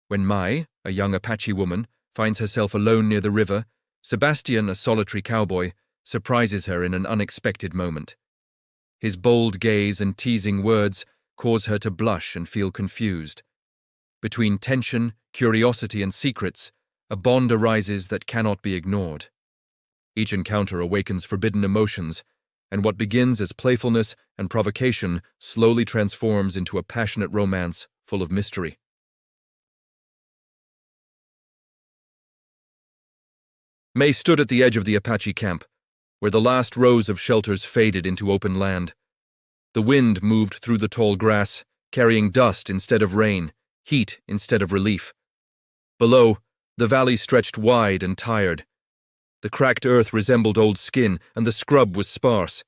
When Mai, a young Apache woman, finds herself alone near the river, Sebastian, a solitary cowboy, surprises her in an unexpected moment. His bold gaze and teasing words cause her to blush and feel confused. Between tension, curiosity, and secrets, a bond arises that cannot be ignored. Each encounter awakens forbidden emotions, and what begins as playfulness and provocation slowly transforms into a passionate romance full of mystery. May stood at the edge of the Apache camp, where the last rows of shelters faded into open land. The wind moved through the tall grass, carrying dust instead of rain, heat instead of relief. Below, the valley stretched wide and tired. The cracked earth resembled old skin, and the scrub was sparse.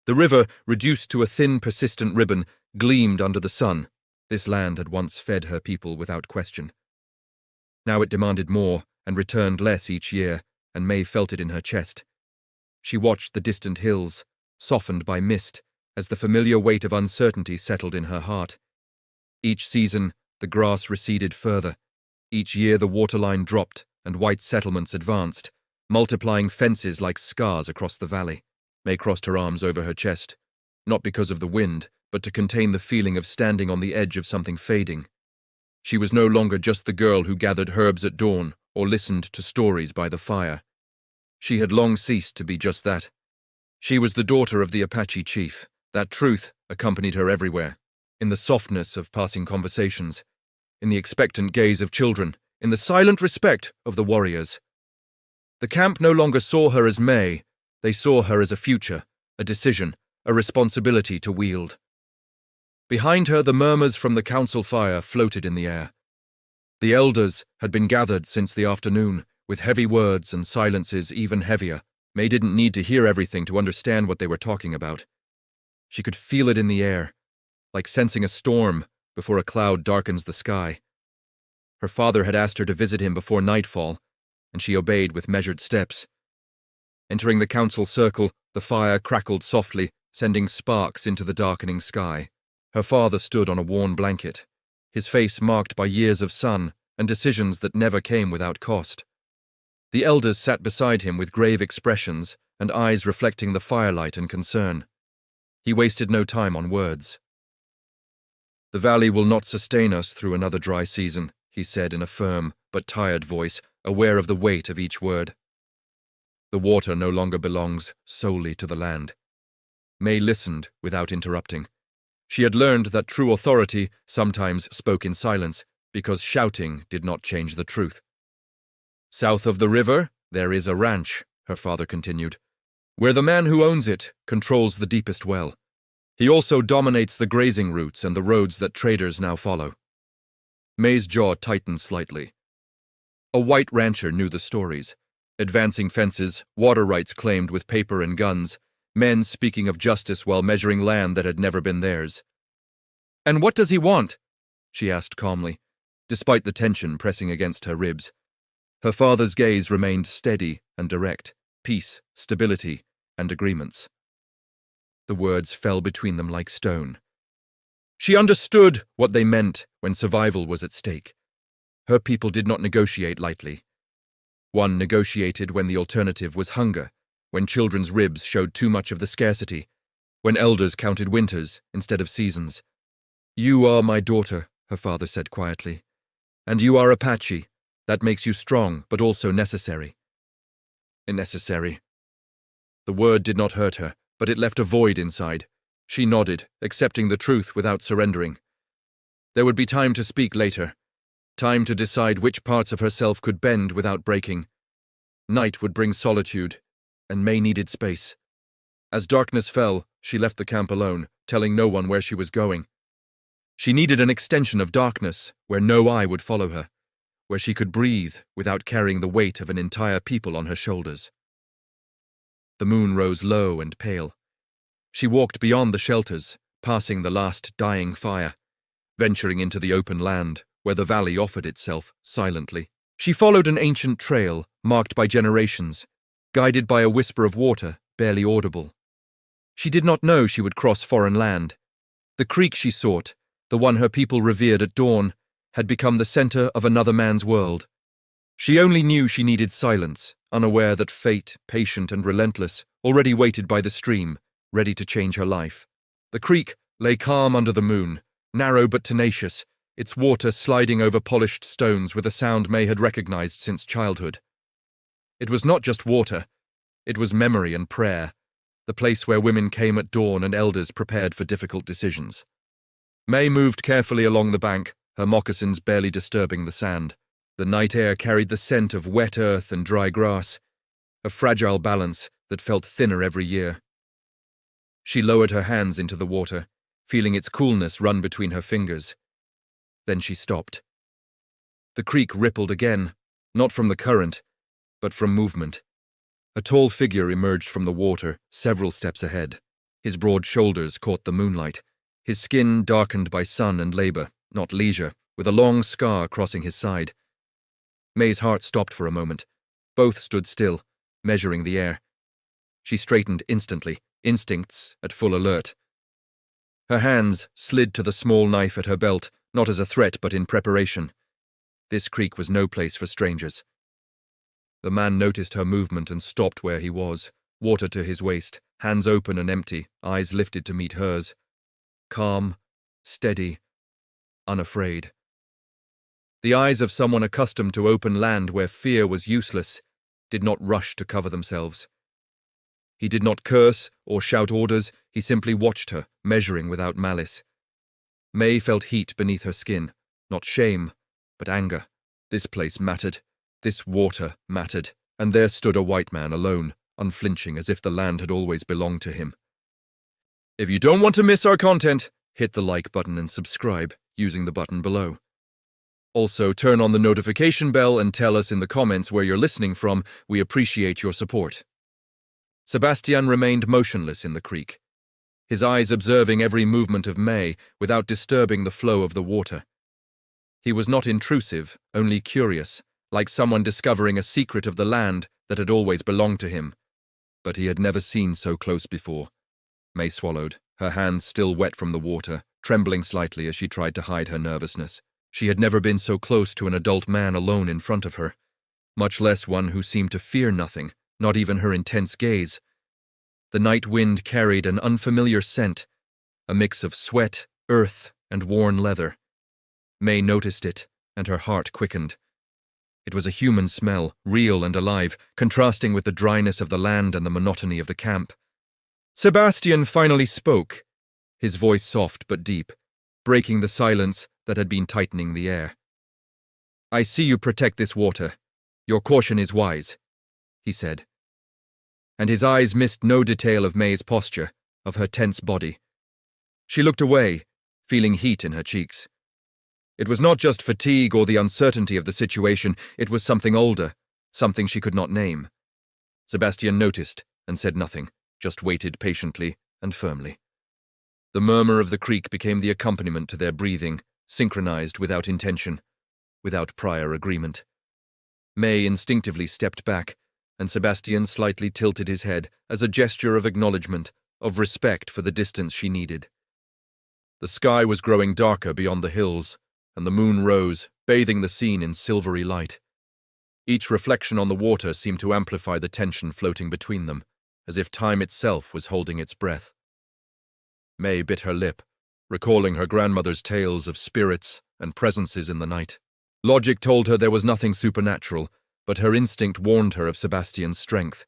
The river, reduced to a thin, persistent ribbon, gleamed under the sun. This land had once fed her people without question. Now it demanded more and returned less each year, and May felt it in her chest. She watched the distant hills, softened by mist, as the familiar weight of uncertainty settled in her heart. Each season, the grass receded further. Each year the waterline dropped, and white settlements advanced, multiplying fences like scars across the valley. May crossed her arms over her chest, not because of the wind, but to contain the feeling of standing on the edge of something fading. She was no longer just the girl who gathered herbs at dawn or listened to stories by the fire. She had long ceased to be just that. She was the daughter of the Apache chief. That truth accompanied her everywhere, in the softness of passing conversations, in the expectant gaze of children, in the silent respect of the warriors. The camp no longer saw her as May. They saw her as a future, a decision, a responsibility to wield. Behind her, the murmurs from the council fire floated in the air. The elders had been gathered since the afternoon, with heavy words and silences even heavier. May didn't need to hear everything to understand what they were talking about. She could feel it in the air, like sensing a storm before a cloud darkens the sky. Her father had asked her to visit him before nightfall, and she obeyed with measured steps. Entering the council circle, the fire crackled softly, sending sparks into the darkening sky. Her father stood on a worn blanket, his face marked by years of sun and decisions that never came without cost. The elders sat beside him with grave expressions and eyes reflecting the firelight and concern. He wasted no time on words. "The valley will not sustain us through another dry season," he said in a firm but tired voice, aware of the weight of each word. "The water no longer belongs solely to the land." May listened without interrupting. She had learned that true authority sometimes spoke in silence, because shouting did not change the truth. "South of the river, there is a ranch," her father continued, "where the man who owns it controls the deepest well. He also dominates the grazing routes and the roads that traders now follow." May's jaw tightened slightly. A white rancher knew the stories. Advancing fences, water rights claimed with paper and guns, men speaking of justice while measuring land that had never been theirs. "And what does he want?" she asked calmly, despite the tension pressing against her ribs. Her father's gaze remained steady and direct, peace, stability, and agreements. The words fell between them like stone. She understood what they meant when survival was at stake. Her people did not negotiate lightly. One negotiated when the alternative was hunger, when children's ribs showed too much of the scarcity, when elders counted winters instead of seasons. "You are my daughter," her father said quietly, "and you are Apache. That makes you strong, but also necessary." Necessary. The word did not hurt her, but it left a void inside. She nodded, accepting the truth without surrendering. There would be time to speak later, time to decide which parts of herself could bend without breaking. Night would bring solitude, and May needed space. As darkness fell, she left the camp alone, telling no one where she was going. She needed an extension of darkness, where no eye would follow her, where she could breathe without carrying the weight of an entire people on her shoulders. The moon rose low and pale. She walked beyond the shelters, passing the last dying fire, venturing into the open land, where the valley offered itself silently. She followed an ancient trail, marked by generations, guided by a whisper of water, barely audible. She did not know she would cross foreign land. The creek she sought, the one her people revered at dawn, had become the center of another man's world. She only knew she needed silence, unaware that fate, patient and relentless, already waited by the stream, ready to change her life. The creek lay calm under the moon, narrow but tenacious, its water sliding over polished stones with a sound May had recognized since childhood. It was not just water, it was memory and prayer, the place where women came at dawn and elders prepared for difficult decisions. May moved carefully along the bank, her moccasins barely disturbing the sand. The night air carried the scent of wet earth and dry grass, a fragile balance that felt thinner every year. She lowered her hands into the water, feeling its coolness run between her fingers. Then she stopped. The creek rippled again, not from the current, but from movement. A tall figure emerged from the water, several steps ahead. His broad shoulders caught the moonlight, his skin darkened by sun and labor, not leisure, with a long scar crossing his side. May's heart stopped for a moment. Both stood still, measuring the air. She straightened instantly, instincts at full alert. Her hands slid to the small knife at her belt, not as a threat but in preparation. This creek was no place for strangers. The man noticed her movement and stopped where he was, water to his waist, hands open and empty, eyes lifted to meet hers. Calm, steady, unafraid. The eyes of someone accustomed to open land where fear was useless did not rush to cover themselves. He did not curse or shout orders, he simply watched her, measuring without malice. May felt heat beneath her skin, not shame, but anger. This place mattered, this water mattered, and there stood a white man alone, unflinching as if the land had always belonged to him. If you don't want to miss our content, hit the like button and subscribe using the button below. Also, turn on the notification bell and tell us in the comments where you're listening from. We appreciate your support. Sebastian remained motionless in the creek, his eyes observing every movement of May without disturbing the flow of the water. He was not intrusive, only curious, like someone discovering a secret of the land that had always belonged to him. But he had never seen so close before. May swallowed, her hands still wet from the water, trembling slightly as she tried to hide her nervousness. She had never been so close to an adult man alone in front of her, much less one who seemed to fear nothing, not even her intense gaze. The night wind carried an unfamiliar scent, a mix of sweat, earth, and worn leather. May noticed it, and her heart quickened. It was a human smell, real and alive, contrasting with the dryness of the land and the monotony of the camp. Sebastian finally spoke, his voice soft but deep, breaking the silence that had been tightening the air. "I see you protect this water. Your caution is wise," he said. And his eyes missed no detail of May's posture, of her tense body. She looked away, feeling heat in her cheeks. It was not just fatigue or the uncertainty of the situation, it was something older, something she could not name. Sebastian noticed and said nothing, just waited patiently and firmly. The murmur of the creek became the accompaniment to their breathing, synchronized without intention, without prior agreement. May instinctively stepped back, and Sebastian slightly tilted his head as a gesture of acknowledgement, of respect for the distance she needed. The sky was growing darker beyond the hills, and the moon rose, bathing the scene in silvery light. Each reflection on the water seemed to amplify the tension floating between them, as if time itself was holding its breath. May bit her lip, recalling her grandmother's tales of spirits and presences in the night. Logic told her there was nothing supernatural, but her instinct warned her of Sebastian's strength,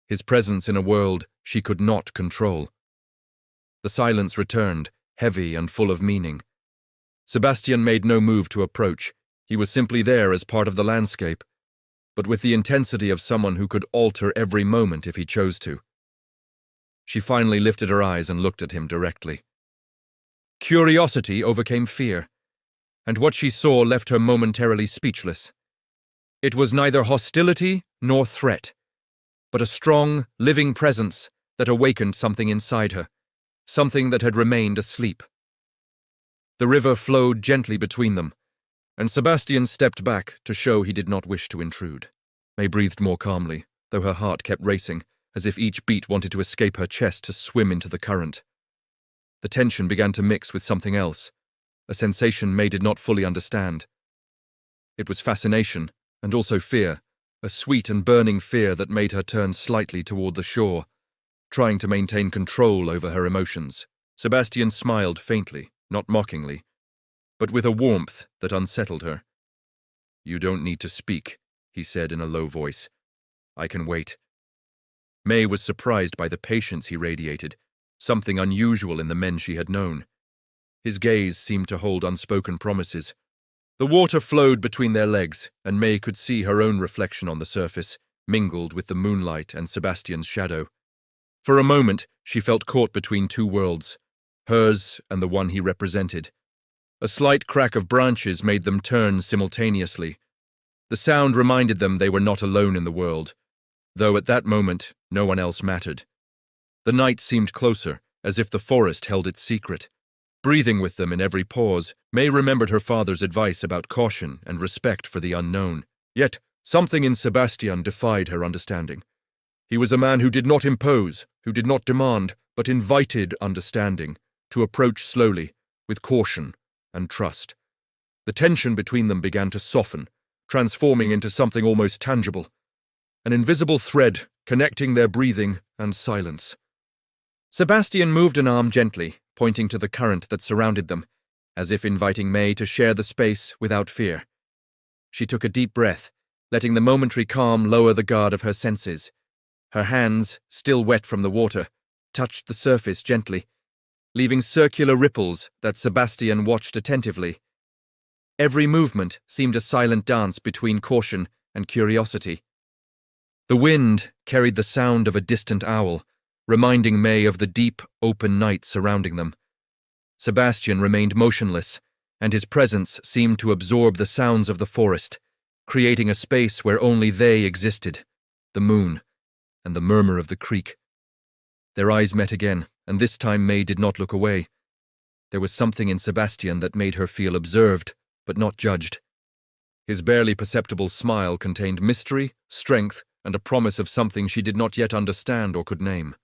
his presence in a world she could not control. The silence returned, heavy and full of meaning. Sebastian made no move to approach. He was simply there as part of the landscape, but with the intensity of someone who could alter every moment if he chose to. She finally lifted her eyes and looked at him directly. Curiosity overcame fear, and what she saw left her momentarily speechless. It was neither hostility nor threat, but a strong, living presence that awakened something inside her, something that had remained asleep. The river flowed gently between them, and Sebastian stepped back to show he did not wish to intrude. May breathed more calmly, though her heart kept racing, as if each beat wanted to escape her chest to swim into the current. The tension began to mix with something else, a sensation May did not fully understand. It was fascination, and also fear, a sweet and burning fear that made her turn slightly toward the shore, trying to maintain control over her emotions. Sebastian smiled faintly, not mockingly, but with a warmth that unsettled her. "You don't need to speak," he said in a low voice. "I can wait." May was surprised by the patience he radiated, something unusual in the men she had known. His gaze seemed to hold unspoken promises. The water flowed between their legs, and May could see her own reflection on the surface, mingled with the moonlight and Sebastian's shadow. For a moment, she felt caught between two worlds, hers and the one he represented. A slight crack of branches made them turn simultaneously. The sound reminded them they were not alone in the world, though at that moment no one else mattered. The night seemed closer, as if the forest held its secret. Breathing with them in every pause, May remembered her father's advice about caution and respect for the unknown. Yet, something in Sebastian defied her understanding. He was a man who did not impose, who did not demand, but invited understanding, to approach slowly, with caution and trust. The tension between them began to soften, transforming into something almost tangible, an invisible thread connecting their breathing and silence. Sebastian moved an arm gently, pointing to the current that surrounded them, as if inviting May to share the space without fear. She took a deep breath, letting the momentary calm lower the guard of her senses. Her hands, still wet from the water, touched the surface gently, leaving circular ripples that Sebastian watched attentively. Every movement seemed a silent dance between caution and curiosity. The wind carried the sound of a distant owl, reminding May of the deep, open night surrounding them. Sebastian remained motionless, and his presence seemed to absorb the sounds of the forest, creating a space where only they existed, the moon, and the murmur of the creek. Their eyes met again, and this time May did not look away. There was something in Sebastian that made her feel observed, but not judged. His barely perceptible smile contained mystery, strength, and a promise of something she did not yet understand or could name.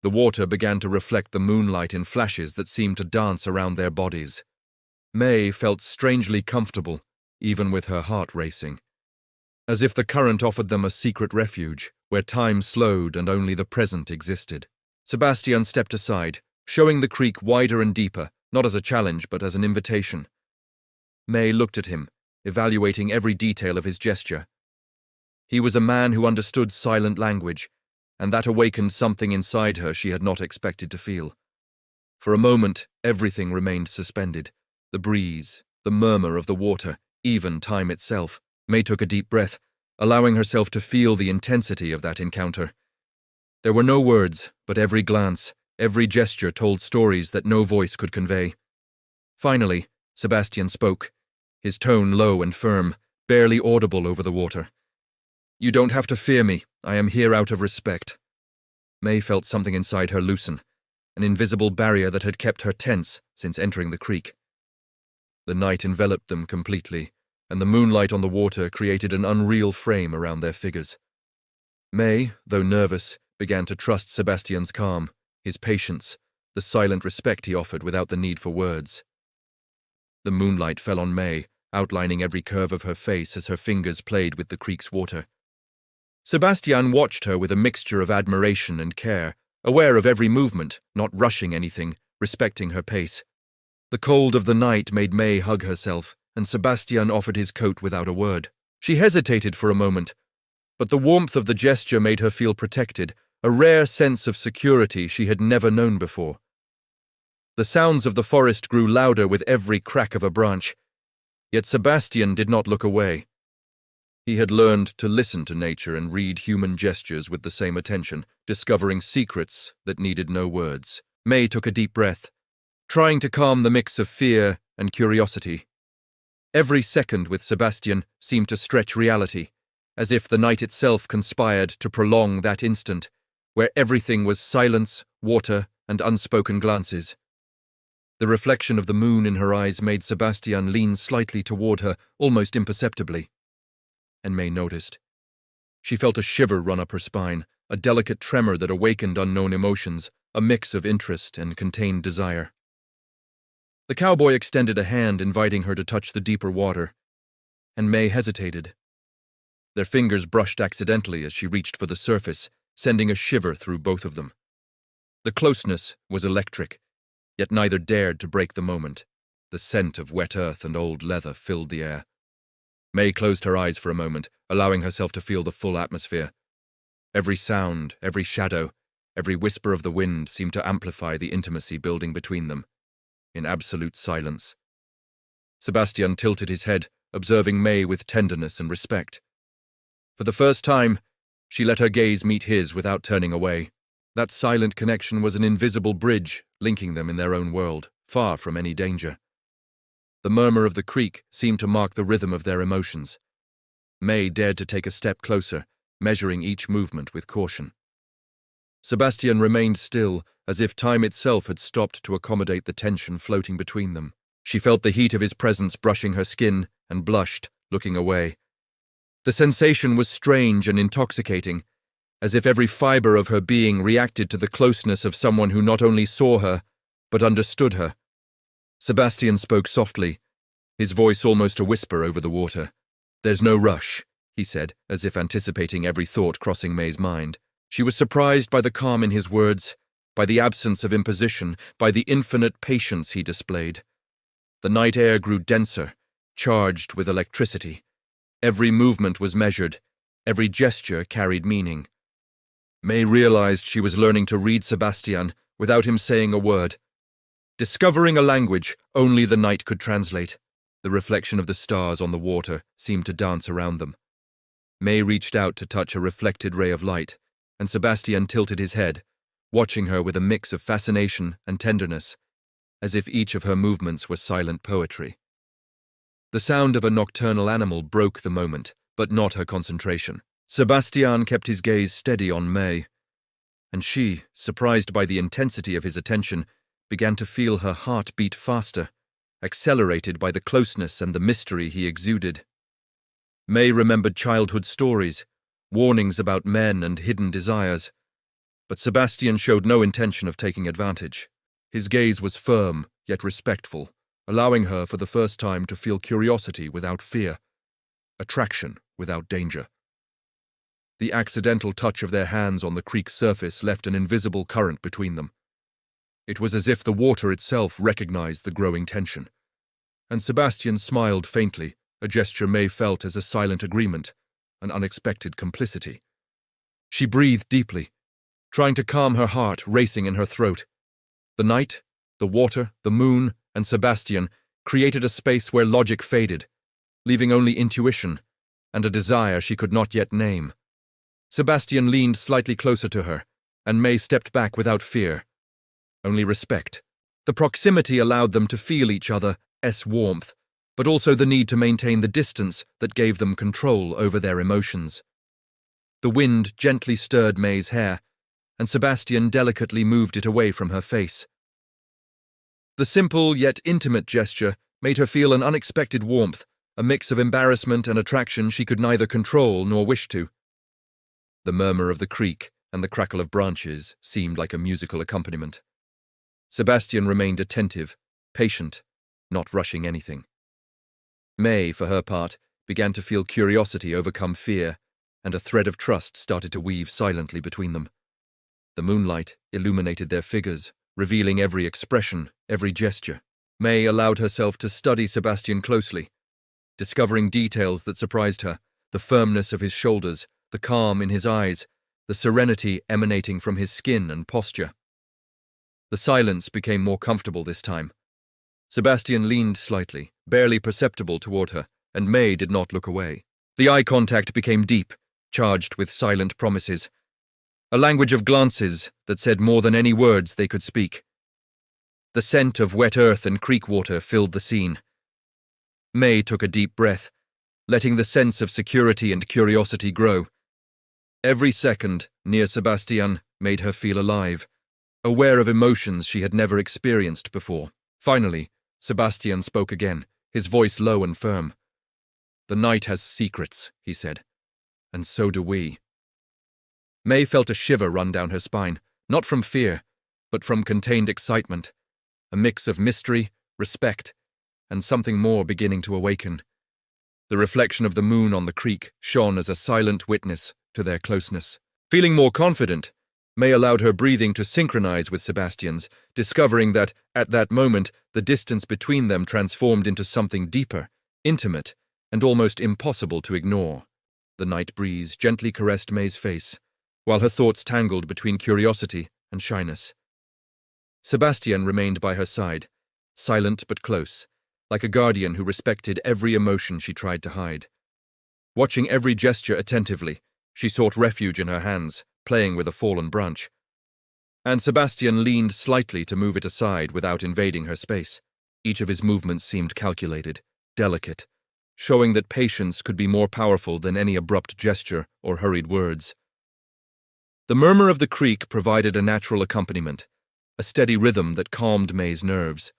The water began to reflect the moonlight in flashes that seemed to dance around their bodies. May felt strangely comfortable, even with her heart racing, as if the current offered them a secret refuge, where time slowed and only the present existed. Sebastian stepped aside, showing the creek wider and deeper, not as a challenge but as an invitation. May looked at him, evaluating every detail of his gesture. He was a man who understood silent language, and that awakened something inside her she had not expected to feel. For a moment, everything remained suspended. The breeze, the murmur of the water, even time itself. May took a deep breath, allowing herself to feel the intensity of that encounter. There were no words, but every glance, every gesture told stories that no voice could convey. Finally, Sebastian spoke, his tone low and firm, barely audible over the water. "You don't have to fear me. I am here out of respect." May felt something inside her loosen, an invisible barrier that had kept her tense since entering the creek. The night enveloped them completely, and the moonlight on the water created an unreal frame around their figures. May, though nervous, began to trust Sebastian's calm, his patience, the silent respect he offered without the need for words. The moonlight fell on May, outlining every curve of her face as her fingers played with the creek's water. Sebastian watched her with a mixture of admiration and care, aware of every movement, not rushing anything, respecting her pace. The cold of the night made May hug herself, and Sebastian offered his coat without a word. She hesitated for a moment, but the warmth of the gesture made her feel protected, a rare sense of security she had never known before. The sounds of the forest grew louder with every crack of a branch, yet Sebastian did not look away. He had learned to listen to nature and read human gestures with the same attention, discovering secrets that needed no words. May took a deep breath, trying to calm the mix of fear and curiosity. Every second with Sebastian seemed to stretch reality, as if the night itself conspired to prolong that instant, where everything was silence, water, and unspoken glances. The reflection of the moon in her eyes made Sebastian lean slightly toward her, almost imperceptibly. And May noticed. She felt a shiver run up her spine, a delicate tremor that awakened unknown emotions, a mix of interest and contained desire. The cowboy extended a hand, inviting her to touch the deeper water, and May hesitated. Their fingers brushed accidentally as she reached for the surface, sending a shiver through both of them. The closeness was electric, yet neither dared to break the moment. The scent of wet earth and old leather filled the air. May closed her eyes for a moment, allowing herself to feel the full atmosphere. Every sound, every shadow, every whisper of the wind seemed to amplify the intimacy building between them, in absolute silence. Sebastian tilted his head, observing May with tenderness and respect. For the first time, she let her gaze meet his without turning away. That silent connection was an invisible bridge, linking them in their own world, far from any danger. The murmur of the creek seemed to mark the rhythm of their emotions. May dared to take a step closer, measuring each movement with caution. Sebastian remained still, as if time itself had stopped to accommodate the tension floating between them. She felt the heat of his presence brushing her skin and blushed, looking away. The sensation was strange and intoxicating, as if every fiber of her being reacted to the closeness of someone who not only saw her, but understood her. Sebastian spoke softly, his voice almost a whisper over the water. "There's no rush," he said, as if anticipating every thought crossing May's mind. She was surprised by the calm in his words, by the absence of imposition, by the infinite patience he displayed. The night air grew denser, charged with electricity. Every movement was measured, every gesture carried meaning. May realized she was learning to read Sebastian without him saying a word. Discovering a language only the night could translate. The reflection of the stars on the water seemed to dance around them. May reached out to touch a reflected ray of light, and Sebastian tilted his head, watching her with a mix of fascination and tenderness, as if each of her movements were silent poetry. The sound of a nocturnal animal broke the moment, but not her concentration. Sebastian kept his gaze steady on May, and she, surprised by the intensity of his attention, began to feel her heart beat faster, accelerated by the closeness and the mystery he exuded. May remembered childhood stories, warnings about men and hidden desires, but Sebastian showed no intention of taking advantage. His gaze was firm, yet respectful, allowing her for the first time to feel curiosity without fear, attraction without danger. The accidental touch of their hands on the creek's surface left an invisible current between them. It was as if the water itself recognized the growing tension. And Sebastian smiled faintly, a gesture May felt as a silent agreement, an unexpected complicity. She breathed deeply, trying to calm her heart racing in her throat. The night, the water, the moon, and Sebastian created a space where logic faded, leaving only intuition and a desire she could not yet name. Sebastian leaned slightly closer to her, and May stepped back without fear. Only respect. The proximity allowed them to feel each other's warmth, but also the need to maintain the distance that gave them control over their emotions. The wind gently stirred May's hair, and Sebastian delicately moved it away from her face. The simple yet intimate gesture made her feel an unexpected warmth, a mix of embarrassment and attraction she could neither control nor wish to. The murmur of the creek and the crackle of branches seemed like a musical accompaniment. Sebastian remained attentive, patient, not rushing anything. May, for her part, began to feel curiosity overcome fear, and a thread of trust started to weave silently between them. The moonlight illuminated their figures, revealing every expression, every gesture. May allowed herself to study Sebastian closely, discovering details that surprised her, the firmness of his shoulders, the calm in his eyes, the serenity emanating from his skin and posture. The silence became more comfortable this time. Sebastian leaned slightly, barely perceptible toward her, and May did not look away. The eye contact became deep, charged with silent promises, a language of glances that said more than any words they could speak. The scent of wet earth and creek water filled the scene. May took a deep breath, letting the sense of security and curiosity grow. Every second near Sebastian made her feel alive, aware of emotions she had never experienced before. Finally, Sebastian spoke again, his voice low and firm. "The night has secrets," he said, "and so do we." May felt a shiver run down her spine, not from fear, but from contained excitement, a mix of mystery, respect, and something more beginning to awaken. The reflection of the moon on the creek shone as a silent witness to their closeness. Feeling more confident, May allowed her breathing to synchronize with Sebastian's, discovering that, at that moment, the distance between them transformed into something deeper, intimate, and almost impossible to ignore. The night breeze gently caressed May's face, while her thoughts tangled between curiosity and shyness. Sebastian remained by her side, silent but close, like a guardian who respected every emotion she tried to hide. Watching every gesture attentively, she sought refuge in her hands, playing with a fallen branch. And Sebastian leaned slightly to move it aside without invading her space. Each of his movements seemed calculated, delicate, showing that patience could be more powerful than any abrupt gesture or hurried words. The murmur of the creek provided a natural accompaniment, a steady rhythm that calmed May's nerves.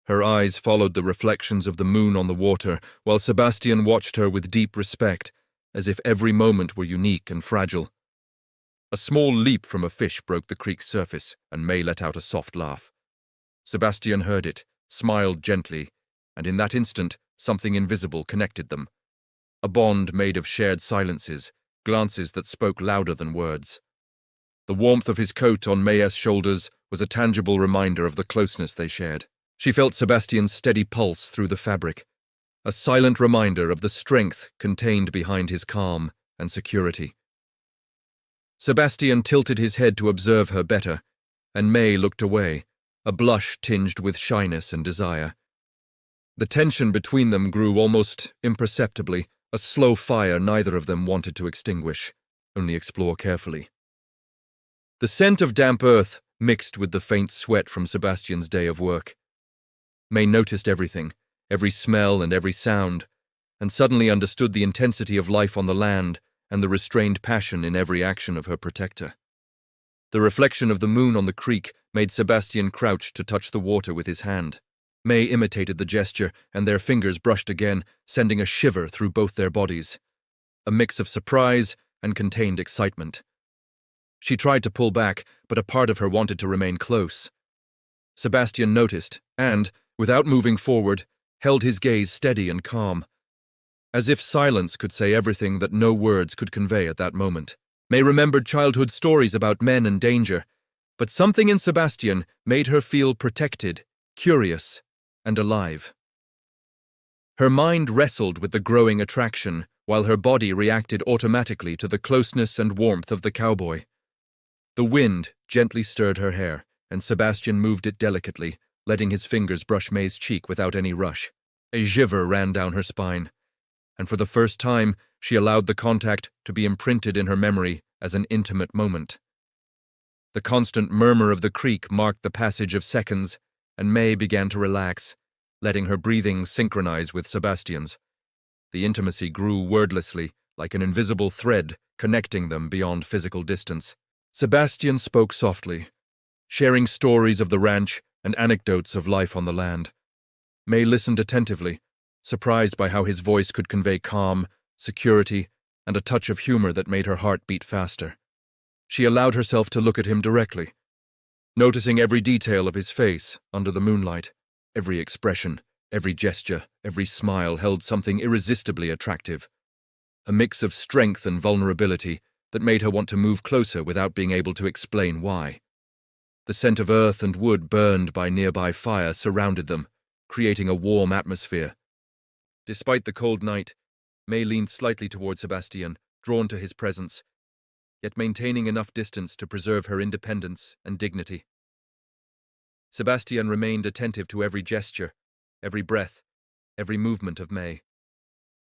Her eyes followed the reflections of the moon on the water, while Sebastian watched her with deep respect, as if every moment were unique and fragile. A small leap from a fish broke the creek's surface, and May let out a soft laugh. Sebastian heard it, smiled gently, and in that instant, something invisible connected them. A bond made of shared silences, glances that spoke louder than words. The warmth of his coat on May's shoulders was a tangible reminder of the closeness they shared. She felt Sebastian's steady pulse through the fabric, a silent reminder of the strength contained behind his calm and security. Sebastian tilted his head to observe her better, and May looked away, a blush tinged with shyness and desire. The tension between them grew almost imperceptibly, a slow fire neither of them wanted to extinguish, only explore carefully. The scent of damp earth mixed with the faint sweat from Sebastian's day of work. May noticed everything, every smell and every sound, and suddenly understood the intensity of life on the land and the restrained passion in every action of her protector. The reflection of the moon on the creek made Sebastian crouch to touch the water with his hand. May imitated the gesture, and their fingers brushed again, sending a shiver through both their bodies, a mix of surprise and contained excitement. She tried to pull back, but a part of her wanted to remain close. Sebastian noticed, and, without moving forward, held his gaze steady and calm, as if silence could say everything that no words could convey at that moment. May remembered childhood stories about men and danger, but something in Sebastian made her feel protected, curious, and alive. Her mind wrestled with the growing attraction, while her body reacted automatically to the closeness and warmth of the cowboy. The wind gently stirred her hair, and Sebastian moved it delicately, letting his fingers brush May's cheek without any rush. A shiver ran down her spine, and for the first time she allowed the contact to be imprinted in her memory as an intimate moment. The constant murmur of the creek marked the passage of seconds, and May began to relax, letting her breathing synchronize with Sebastian's. The intimacy grew wordlessly, like an invisible thread connecting them beyond physical distance. Sebastian spoke softly, sharing stories of the ranch and anecdotes of life on the land. May listened attentively, surprised by how his voice could convey calm, security, and a touch of humor that made her heart beat faster. She allowed herself to look at him directly, noticing every detail of his face under the moonlight. Every expression, every gesture, every smile held something irresistibly attractive, a mix of strength and vulnerability that made her want to move closer without being able to explain why. The scent of earth and wood burned by nearby fire surrounded them, creating a warm atmosphere. Despite the cold night, May leaned slightly toward Sebastian, drawn to his presence, yet maintaining enough distance to preserve her independence and dignity. Sebastian remained attentive to every gesture, every breath, every movement of May.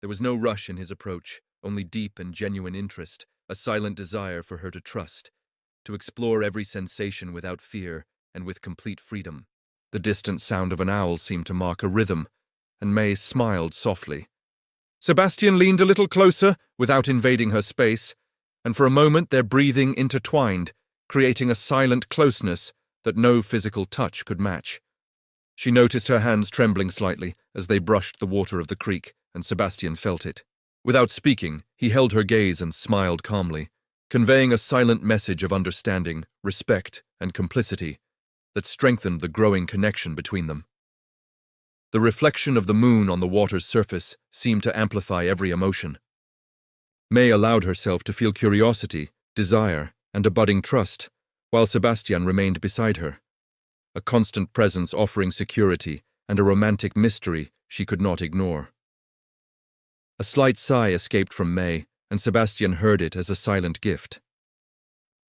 There was no rush in his approach, only deep and genuine interest, a silent desire for her to trust, to explore every sensation without fear and with complete freedom. The distant sound of an owl seemed to mark a rhythm, and May smiled softly. Sebastian leaned a little closer, without invading her space, and for a moment their breathing intertwined, creating a silent closeness that no physical touch could match. She noticed her hands trembling slightly as they brushed the water of the creek, and Sebastian felt it. Without speaking, he held her gaze and smiled calmly, conveying a silent message of understanding, respect, and complicity that strengthened the growing connection between them. The reflection of the moon on the water's surface seemed to amplify every emotion. May allowed herself to feel curiosity, desire, and a budding trust, while Sebastian remained beside her, a constant presence offering security and a romantic mystery she could not ignore. A slight sigh escaped from May, and Sebastian heard it as a silent gift.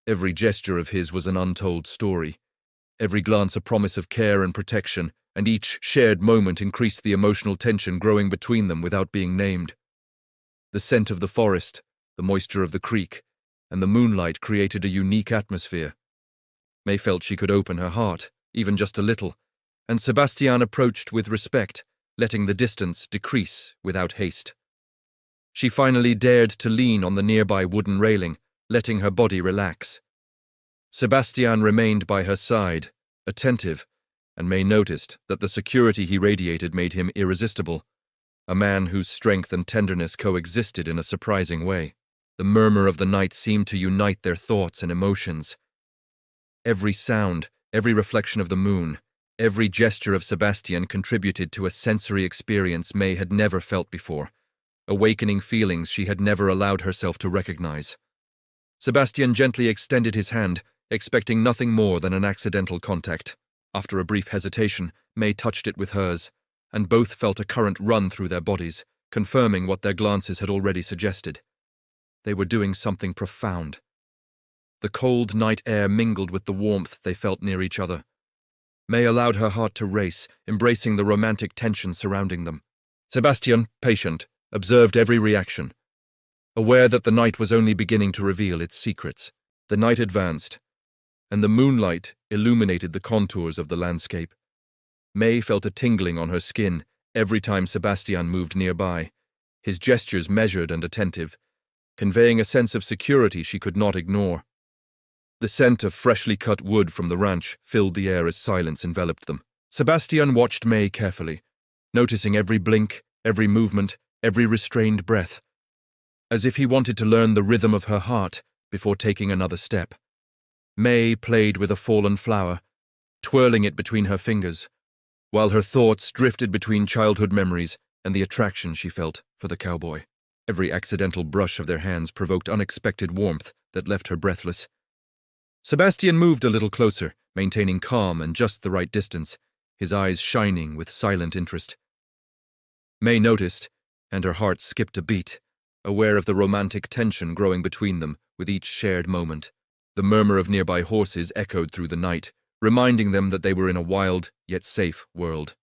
Every gesture of his was an untold story, every glance a promise of care and protection, and each shared moment increased the emotional tension growing between them without being named. The scent of the forest, the moisture of the creek, and the moonlight created a unique atmosphere. May felt she could open her heart, even just a little, and Sebastian approached with respect, letting the distance decrease without haste. She finally dared to lean on the nearby wooden railing, letting her body relax. Sebastian remained by her side, attentive, and May noticed that the security he radiated made him irresistible, a man whose strength and tenderness coexisted in a surprising way. The murmur of the night seemed to unite their thoughts and emotions. Every sound, every reflection of the moon, every gesture of Sebastian contributed to a sensory experience May had never felt before, awakening feelings she had never allowed herself to recognize. Sebastian gently extended his hand, expecting nothing more than an accidental contact. After a brief hesitation, May touched it with hers, and both felt a current run through their bodies, confirming what their glances had already suggested. They were doing something profound. The cold night air mingled with the warmth they felt near each other. May allowed her heart to race, embracing the romantic tension surrounding them. Sebastian, patient, observed every reaction. Aware that the night was only beginning to reveal its secrets, the night advanced, and the moonlight illuminated the contours of the landscape. May felt a tingling on her skin every time Sebastian moved nearby, his gestures measured and attentive, conveying a sense of security she could not ignore. The scent of freshly cut wood from the ranch filled the air as silence enveloped them. Sebastian watched May carefully, noticing every blink, every movement, every restrained breath, as if he wanted to learn the rhythm of her heart before taking another step. May played with a fallen flower, twirling it between her fingers, while her thoughts drifted between childhood memories and the attraction she felt for the cowboy. Every accidental brush of their hands provoked unexpected warmth that left her breathless. Sebastian moved a little closer, maintaining calm and just the right distance, his eyes shining with silent interest. May noticed, and her heart skipped a beat, aware of the romantic tension growing between them with each shared moment. The murmur of nearby horses echoed through the night, reminding them that they were in a wild yet safe world.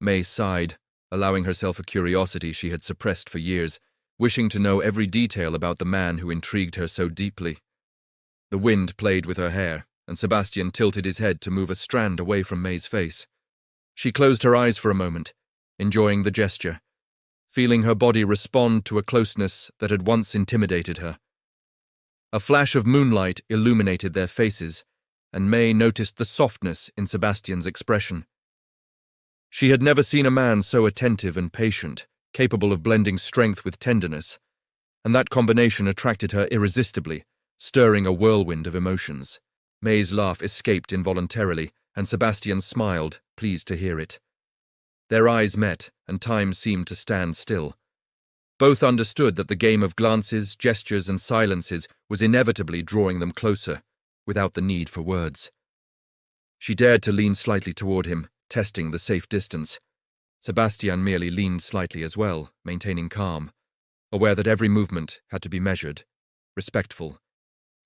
May sighed, allowing herself a curiosity she had suppressed for years, wishing to know every detail about the man who intrigued her so deeply. The wind played with her hair, and Sebastian tilted his head to move a strand away from May's face. She closed her eyes for a moment, enjoying the gesture, feeling her body respond to a closeness that had once intimidated her. A flash of moonlight illuminated their faces, and May noticed the softness in Sebastian's expression. She had never seen a man so attentive and patient, capable of blending strength with tenderness, and that combination attracted her irresistibly, stirring a whirlwind of emotions. May's laugh escaped involuntarily, and Sebastian smiled, pleased to hear it. Their eyes met, and time seemed to stand still. Both understood that the game of glances, gestures, and silences was inevitably drawing them closer, without the need for words. She dared to lean slightly toward him, testing the safe distance. Sebastian merely leaned slightly as well, maintaining calm, aware that every movement had to be measured, respectful,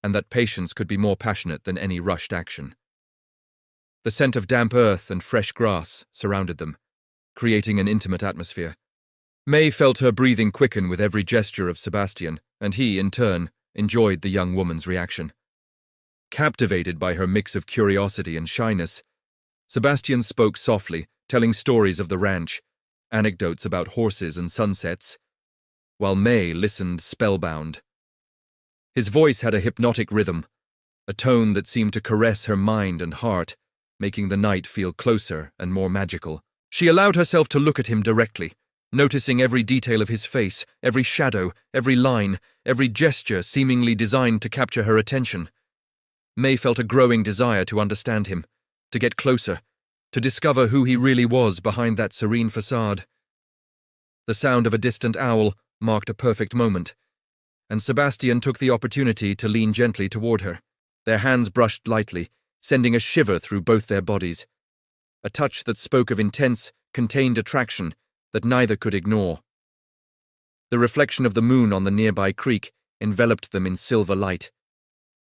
and that patience could be more passionate than any rushed action. The scent of damp earth and fresh grass surrounded them, creating an intimate atmosphere. May felt her breathing quicken with every gesture of Sebastian, and he, in turn, enjoyed the young woman's reaction. Captivated by her mix of curiosity and shyness, Sebastian spoke softly, telling stories of the ranch, anecdotes about horses and sunsets, while May listened spellbound. His voice had a hypnotic rhythm, a tone that seemed to caress her mind and heart, making the night feel closer and more magical. She allowed herself to look at him directly, noticing every detail of his face, every shadow, every line, every gesture seemingly designed to capture her attention. May felt a growing desire to understand him, to get closer, to discover who he really was behind that serene facade. The sound of a distant owl marked a perfect moment, and Sebastian took the opportunity to lean gently toward her. Their hands brushed lightly, sending a shiver through both their bodies. A touch that spoke of intense, contained attraction that neither could ignore. The reflection of the moon on the nearby creek enveloped them in silver light.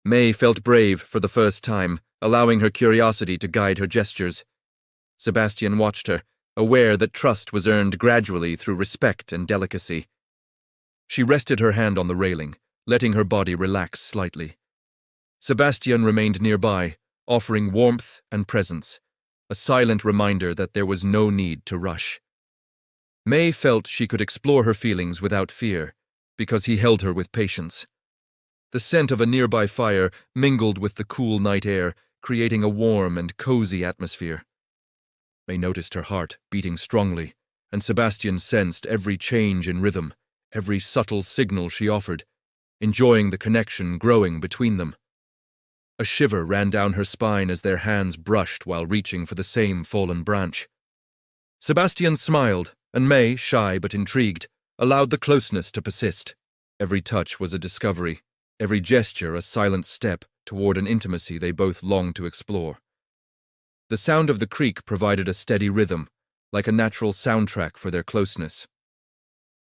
May felt brave for the first time, allowing her curiosity to guide her gestures. Sebastian watched her, aware that trust was earned gradually through respect and delicacy. She rested her hand on the railing, letting her body relax slightly. Sebastian remained nearby, offering warmth and presence, a silent reminder that there was no need to rush. May felt she could explore her feelings without fear, because he held her with patience. The scent of a nearby fire mingled with the cool night air, creating a warm and cozy atmosphere. May noticed her heart beating strongly, and Sebastian sensed every change in rhythm, every subtle signal she offered, enjoying the connection growing between them. A shiver ran down her spine as their hands brushed while reaching for the same fallen branch. Sebastian smiled, and May, shy but intrigued, allowed the closeness to persist. Every touch was a discovery, every gesture a silent step toward an intimacy they both longed to explore. The sound of the creek provided a steady rhythm, like a natural soundtrack for their closeness.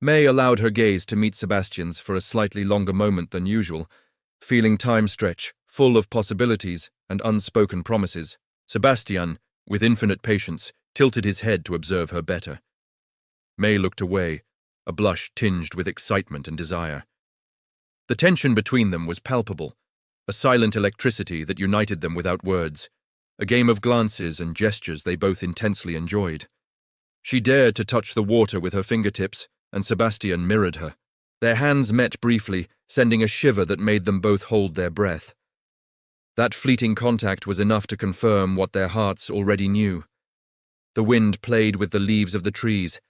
May allowed her gaze to meet Sebastian's for a slightly longer moment than usual, feeling time stretch, full of possibilities and unspoken promises. Sebastian, with infinite patience, tilted his head to observe her better. May looked away, a blush tinged with excitement and desire. The tension between them was palpable, a silent electricity that united them without words, a game of glances and gestures they both intensely enjoyed. She dared to touch the water with her fingertips, and Sebastian mirrored her. Their hands met briefly, sending a shiver that made them both hold their breath. That fleeting contact was enough to confirm what their hearts already knew. The wind played with the leaves of the trees,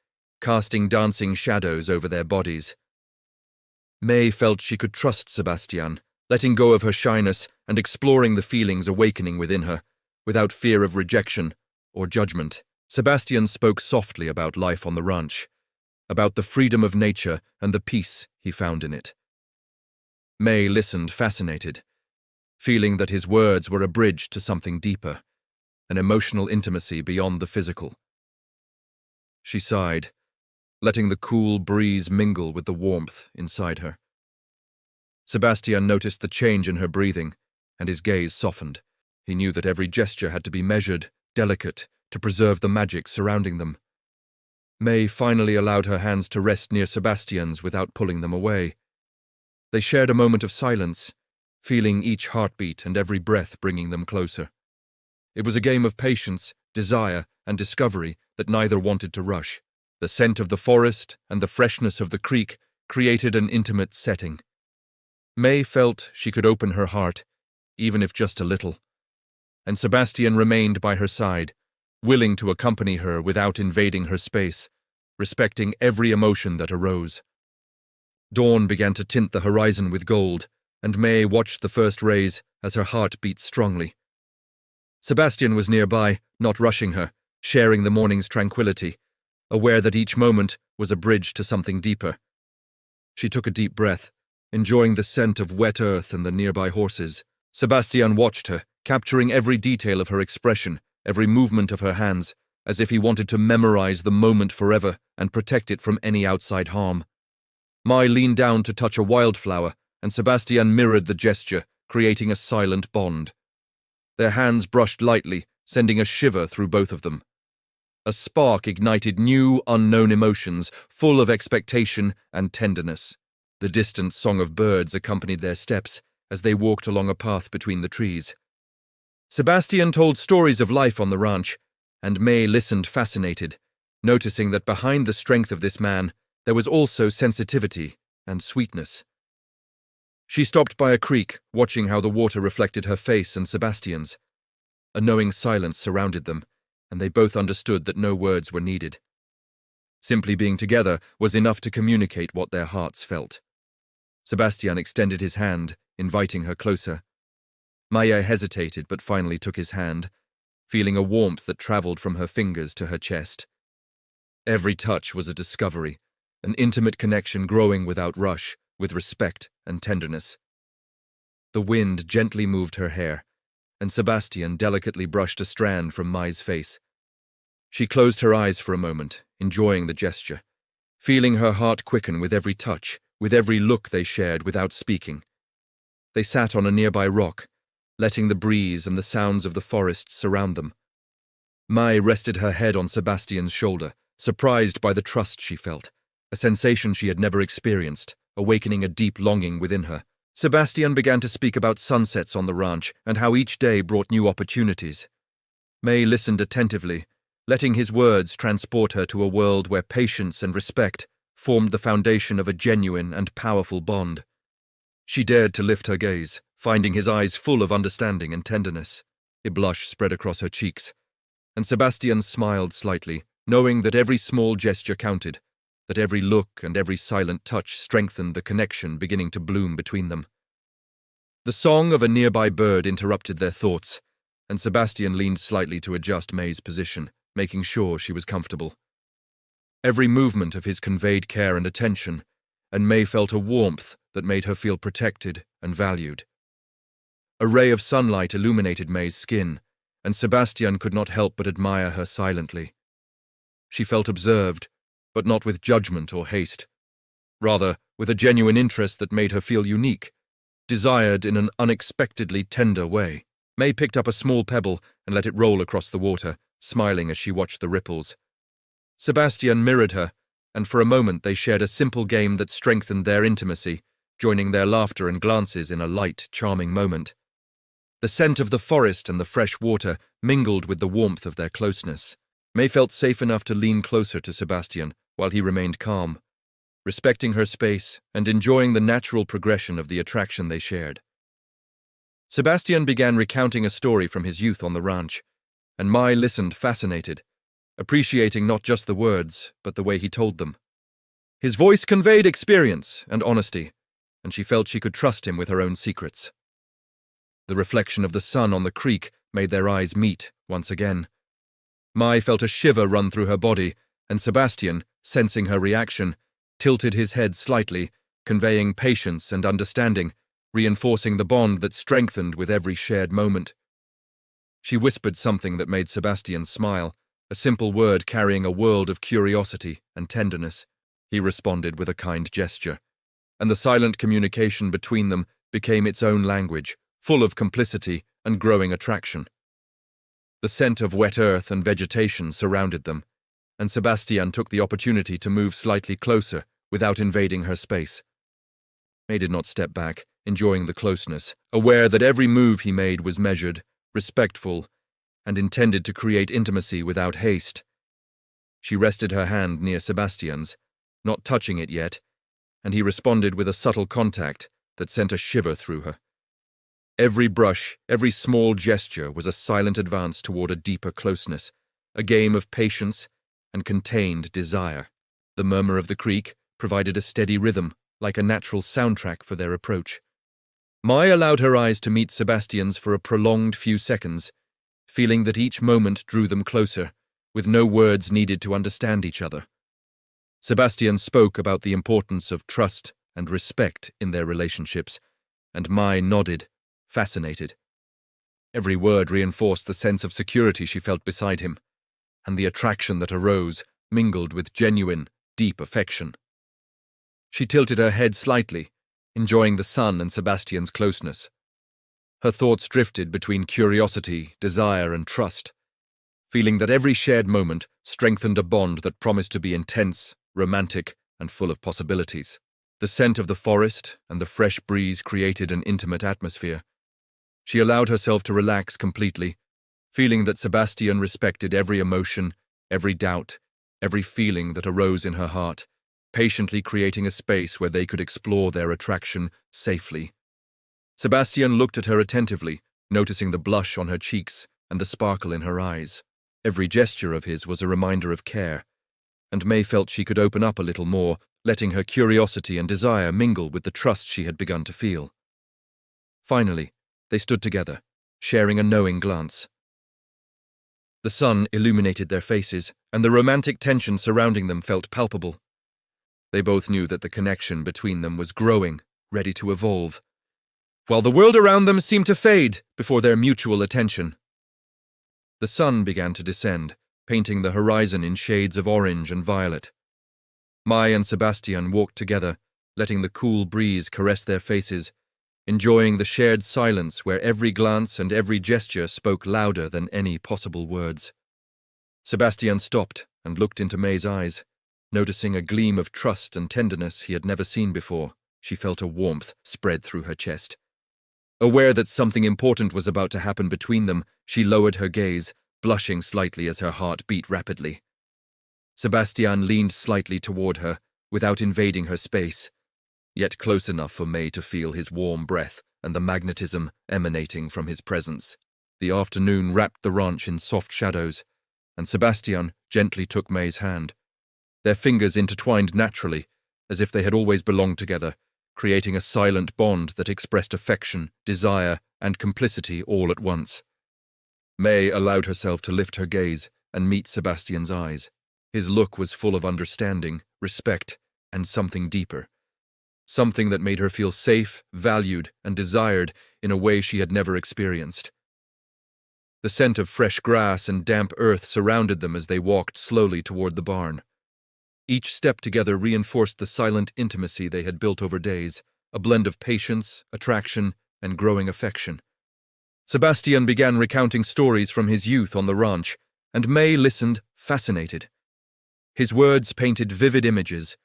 casting dancing shadows over their bodies. May felt she could trust Sebastian, letting go of her shyness and exploring the feelings awakening within her, without fear of rejection or judgment. Sebastian spoke softly about life on the ranch, about the freedom of nature and the peace he found in it. May listened fascinated, feeling that his words were a bridge to something deeper, an emotional intimacy beyond the physical. She sighed, letting the cool breeze mingle with the warmth inside her. Sebastian noticed the change in her breathing, and his gaze softened. He knew that every gesture had to be measured, delicate, to preserve the magic surrounding them. May finally allowed her hands to rest near Sebastian's without pulling them away. They shared a moment of silence, feeling each heartbeat and every breath bringing them closer. It was a game of patience, desire, and discovery that neither wanted to rush. The scent of the forest and the freshness of the creek created an intimate setting. May felt she could open her heart, even if just a little, and Sebastian remained by her side, willing to accompany her without invading her space, respecting every emotion that arose. Dawn began to tint the horizon with gold, and May watched the first rays as her heart beat strongly. Sebastian was nearby, not rushing her, sharing the morning's tranquility, aware that each moment was a bridge to something deeper. She took a deep breath, enjoying the scent of wet earth and the nearby horses. Sebastian watched her, capturing every detail of her expression, every movement of her hands, as if he wanted to memorize the moment forever and protect it from any outside harm. Mai leaned down to touch a wildflower, and Sebastian mirrored the gesture, creating a silent bond. Their hands brushed lightly, sending a shiver through both of them. A spark ignited new, unknown emotions, full of expectation and tenderness. The distant song of birds accompanied their steps as they walked along a path between the trees. Sebastian told stories of life on the ranch, and May listened fascinated, noticing that behind the strength of this man, there was also sensitivity and sweetness. She stopped by a creek, watching how the water reflected her face and Sebastian's. A knowing silence surrounded them, and they both understood that no words were needed. Simply being together was enough to communicate what their hearts felt. Sebastian extended his hand, inviting her closer. Maya hesitated but finally took his hand, feeling a warmth that traveled from her fingers to her chest. Every touch was a discovery, an intimate connection growing without rush, with respect and tenderness. The wind gently moved her hair, and Sebastian delicately brushed a strand from Mai's face. She closed her eyes for a moment, enjoying the gesture, feeling her heart quicken with every touch, with every look they shared without speaking. They sat on a nearby rock, letting the breeze and the sounds of the forest surround them. Mai rested her head on Sebastian's shoulder, surprised by the trust she felt, a sensation she had never experienced, awakening a deep longing within her. Sebastian began to speak about sunsets on the ranch and how each day brought new opportunities. Mai listened attentively, letting his words transport her to a world where patience and respect formed the foundation of a genuine and powerful bond. She dared to lift her gaze, finding his eyes full of understanding and tenderness. A blush spread across her cheeks, and Sebastian smiled slightly, knowing that every small gesture counted, that every look and every silent touch strengthened the connection beginning to bloom between them. The song of a nearby bird interrupted their thoughts, and Sebastian leaned slightly to adjust Mai's position, making sure she was comfortable. Every movement of his conveyed care and attention, and Mai felt a warmth that made her feel protected and valued. A ray of sunlight illuminated Mai's skin, and Sebastian could not help but admire her silently. She felt observed, but not with judgment or haste. Rather, with a genuine interest that made her feel unique, desired in an unexpectedly tender way. Mai picked up a small pebble and let it roll across the water, smiling as she watched the ripples. Sebastian mirrored her, and for a moment they shared a simple game that strengthened their intimacy, joining their laughter and glances in a light, charming moment. The scent of the forest and the fresh water mingled with the warmth of their closeness. Mai felt safe enough to lean closer to Sebastian while he remained calm, respecting her space and enjoying the natural progression of the attraction they shared. Sebastian began recounting a story from his youth on the ranch, and Mai listened fascinated, appreciating not just the words, but the way he told them. His voice conveyed experience and honesty, and she felt she could trust him with her own secrets. The reflection of the sun on the creek made their eyes meet once again. Mai felt a shiver run through her body, and Sebastian, sensing her reaction, tilted his head slightly, conveying patience and understanding, reinforcing the bond that strengthened with every shared moment. She whispered something that made Sebastian smile, a simple word carrying a world of curiosity and tenderness. He responded with a kind gesture, and the silent communication between them became its own language, full of complicity and growing attraction. The scent of wet earth and vegetation surrounded them, and Sebastian took the opportunity to move slightly closer without invading her space. May did not step back, enjoying the closeness, aware that every move he made was measured, respectful, and intended to create intimacy without haste. She rested her hand near Sebastian's, not touching it yet, and he responded with a subtle contact that sent a shiver through her. Every brush, every small gesture was a silent advance toward a deeper closeness, a game of patience and contained desire. The murmur of the creek provided a steady rhythm, like a natural soundtrack for their approach. Mai allowed her eyes to meet Sebastian's for a prolonged few seconds, feeling that each moment drew them closer, with no words needed to understand each other. Sebastian spoke about the importance of trust and respect in their relationships, and Mai nodded, fascinated. Every word reinforced the sense of security she felt beside him, and the attraction that arose mingled with genuine, deep affection. She tilted her head slightly, enjoying the sun and Sebastian's closeness. Her thoughts drifted between curiosity, desire, and trust, feeling that every shared moment strengthened a bond that promised to be intense, romantic, and full of possibilities. The scent of the forest and the fresh breeze created an intimate atmosphere. She allowed herself to relax completely, feeling that Sebastian respected every emotion, every doubt, every feeling that arose in her heart, patiently creating a space where they could explore their attraction safely. Sebastian looked at her attentively, noticing the blush on her cheeks and the sparkle in her eyes. Every gesture of his was a reminder of care, and Mai felt she could open up a little more, letting her curiosity and desire mingle with the trust she had begun to feel. Finally, they stood together, sharing a knowing glance. The sun illuminated their faces, and the romantic tension surrounding them felt palpable. They both knew that the connection between them was growing, ready to evolve, while the world around them seemed to fade before their mutual attention. The sun began to descend, painting the horizon in shades of orange and violet. Mai and Sebastian walked together, letting the cool breeze caress their faces, enjoying the shared silence where every glance and every gesture spoke louder than any possible words. Sebastian stopped and looked into May's eyes. Noticing a gleam of trust and tenderness he had never seen before, she felt a warmth spread through her chest. Aware that something important was about to happen between them, she lowered her gaze, blushing slightly as her heart beat rapidly. Sebastian leaned slightly toward her, without invading her space, yet close enough for May to feel his warm breath and the magnetism emanating from his presence. The afternoon wrapped the ranch in soft shadows, and Sebastian gently took May's hand. Their fingers intertwined naturally, as if they had always belonged together, creating a silent bond that expressed affection, desire, and complicity all at once. May allowed herself to lift her gaze and meet Sebastian's eyes. His look was full of understanding, respect, and something deeper. Something that made her feel safe, valued, and desired in a way she had never experienced. The scent of fresh grass and damp earth surrounded them as they walked slowly toward the barn. Each step together reinforced the silent intimacy they had built over days, a blend of patience, attraction, and growing affection. Sebastian began recounting stories from his youth on the ranch, and May listened, fascinated. His words painted vivid images,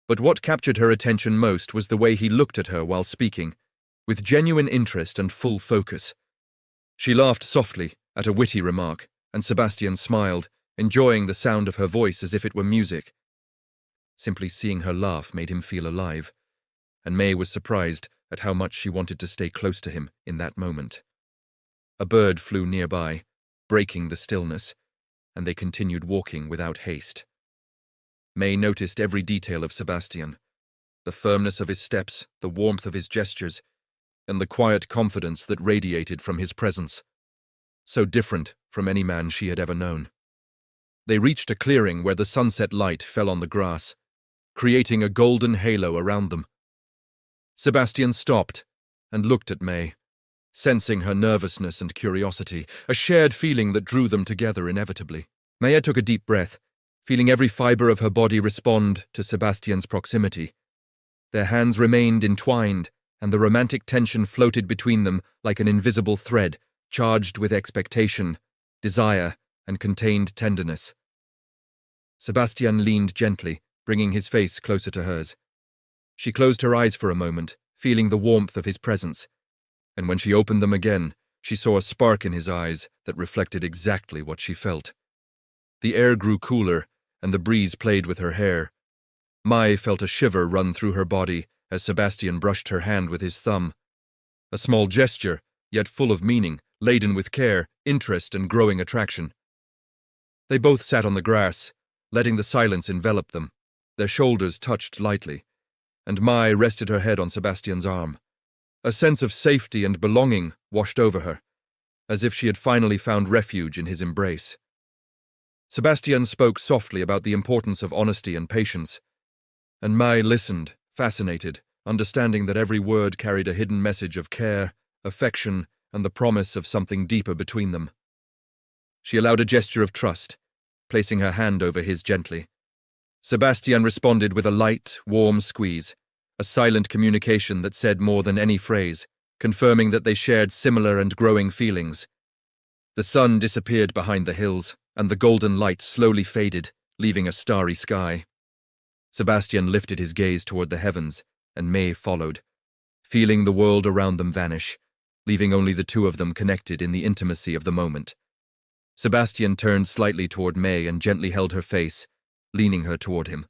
but what captured her attention most was the way he looked at her while speaking, with genuine interest and full focus. She laughed softly at a witty remark, and Sebastian smiled, enjoying the sound of her voice as if it were music. Simply seeing her laugh made him feel alive, and May was surprised at how much she wanted to stay close to him in that moment. A bird flew nearby, breaking the stillness, and they continued walking without haste. May noticed every detail of Sebastian, the firmness of his steps, the warmth of his gestures, and the quiet confidence that radiated from his presence, so different from any man she had ever known. They reached a clearing where the sunset light fell on the grass, creating a golden halo around them. Sebastian stopped and looked at May, sensing her nervousness and curiosity, a shared feeling that drew them together inevitably. Maya took a deep breath, feeling every fiber of her body respond to Sebastian's proximity. Their hands remained entwined, and the romantic tension floated between them like an invisible thread, charged with expectation, desire, and contained tenderness. Sebastian leaned gently, bringing his face closer to hers. She closed her eyes for a moment, feeling the warmth of his presence, and when she opened them again, she saw a spark in his eyes that reflected exactly what she felt. The air grew cooler, and the breeze played with her hair. Mai felt a shiver run through her body as Sebastian brushed her hand with his thumb. A small gesture, yet full of meaning, laden with care, interest, and growing attraction. They both sat on the grass, letting the silence envelop them. Their shoulders touched lightly, and Mai rested her head on Sebastian's arm. A sense of safety and belonging washed over her, as if she had finally found refuge in his embrace. Sebastian spoke softly about the importance of honesty and patience, and Mai listened, fascinated, understanding that every word carried a hidden message of care, affection, and the promise of something deeper between them. She allowed a gesture of trust, placing her hand over his gently. Sebastian responded with a light, warm squeeze, a silent communication that said more than any phrase, confirming that they shared similar and growing feelings. The sun disappeared behind the hills, and the golden light slowly faded, leaving a starry sky. Sebastian lifted his gaze toward the heavens, and May followed, feeling the world around them vanish, leaving only the two of them connected in the intimacy of the moment. Sebastian turned slightly toward May and gently held her face, leaning her toward him.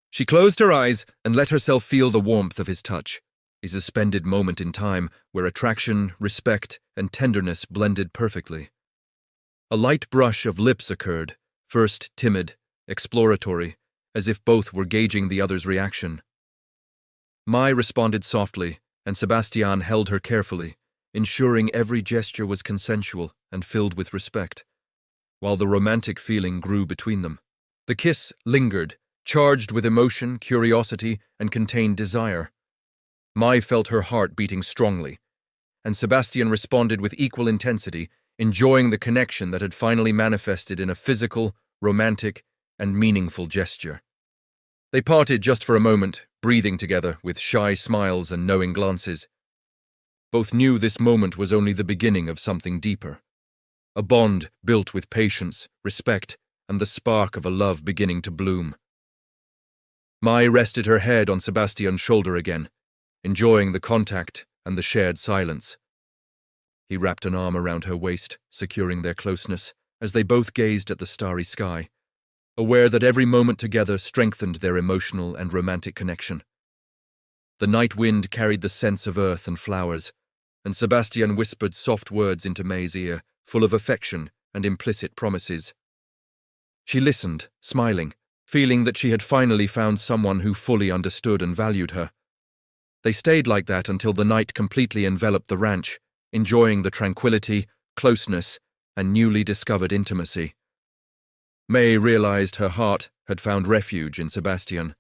She closed her eyes and let herself feel the warmth of his touch, a suspended moment in time where attraction, respect, and tenderness blended perfectly. A light brush of lips occurred, first timid, exploratory, as if both were gauging the other's reaction. Mai responded softly, and Sebastian held her carefully, ensuring every gesture was consensual and filled with respect. while the romantic feeling grew between them. The kiss lingered, charged with emotion, curiosity, and contained desire. Mai felt her heart beating strongly, and Sebastian responded with equal intensity, enjoying the connection that had finally manifested in a physical, romantic, and meaningful gesture. They parted just for a moment, breathing together with shy smiles and knowing glances. Both knew this moment was only the beginning of something deeper, a bond built with patience, respect, and the spark of a love beginning to bloom. Mai rested her head on Sebastian's shoulder again, enjoying the contact and the shared silence. He wrapped an arm around her waist, securing their closeness, as they both gazed at the starry sky, aware that every moment together strengthened their emotional and romantic connection. The night wind carried the scents of earth and flowers, and Sebastian whispered soft words into May's ear, full of affection and implicit promises. She listened, smiling, feeling that she had finally found someone who fully understood and valued her. They stayed like that until the night completely enveloped the ranch, enjoying the tranquility, closeness, and newly discovered intimacy. May realized her heart had found refuge in Sebastian,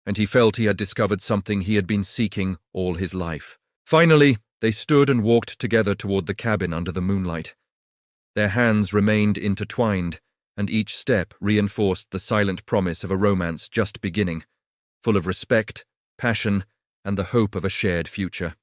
and he felt he had discovered something he had been seeking all his life. Finally, they stood and walked together toward the cabin under the moonlight. Their hands remained intertwined, and each step reinforced the silent promise of a romance just beginning, full of respect, passion, and the hope of a shared future.